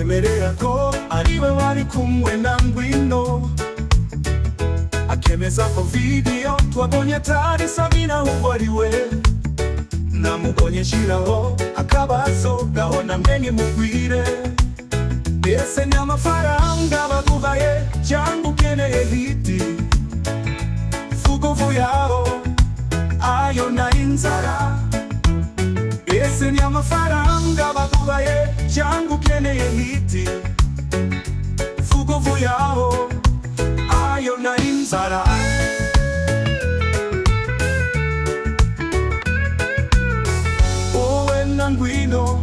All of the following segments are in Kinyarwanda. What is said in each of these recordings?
yemerera ko ariwe wari kumwe na Ngwino, akemeza ko video twabonye atari Sabina ahubwo ariwe. Namubonye nshiraho akabazo gaho namenye mugwire, ese ni amafaranga baguhaye cyangwa ukeneye hiti? Vuga uvuye aho, ayo na inzara. Ese ni amafaranga baguhaye cyangwa ukeneye hiti? Vuga uvuye aho, ayo na inzara. Wowe na Ngwino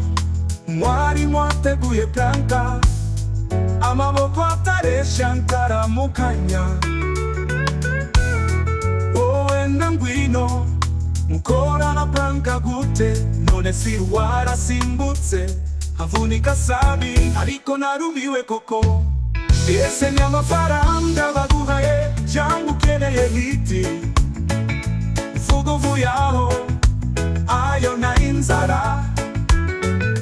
mwari mwateguye planka, amaboko ataresha ntaramukanya. Wowe na Ngwino mukorana planka gute? None si warasimbutse havunika Sabi, ariko narumiwe koko. Ese ni amafaranga baguhaye cyangwa ukeneye hiti? Vuga uvuye aho, ayo na inzara.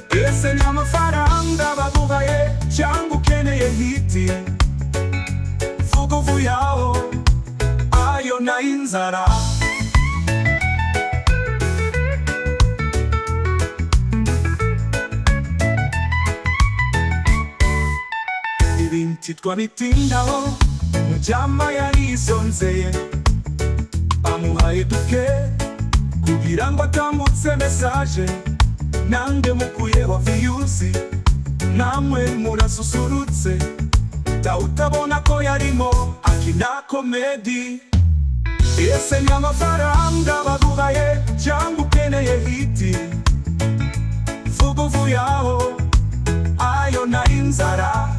Ese ni amafaranga baguhaye cyangwa ukeneye hiti? Vuga uvuye aho, ayo na inzara. Ibintu twabitindaho, mujama yarisonzeye, bamuhaye duke kugira ngo atambutse message. Nange mukuyeho views, namwe murasusurutse, utabona ko yarimo akina komedi. Ese ni amafaranga baguhaye cyangwa ukeneye hiti? Vuga uvuye aho, ayo na inzara.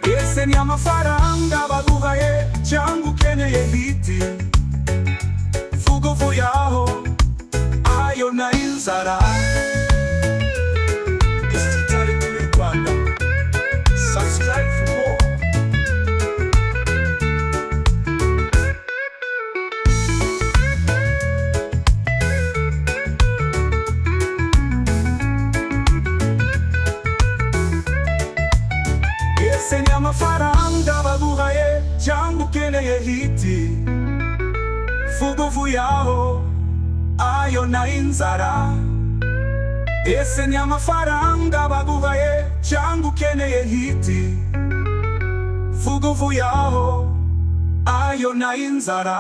Ese ni amafaranga baguhaye cyangwa ukeneye hiti? Vuga uvuye aho, ayo na inzara. Subscribe for more. Ese ni amafaranga baguhaye cyangwa ukeneye hiti? Vuga uvuye aho, ayo na inzara. Ese ni amafaranga baguhaye cyangwa ukeneye hiti? Vuga uvuye aho, ayo na inzara.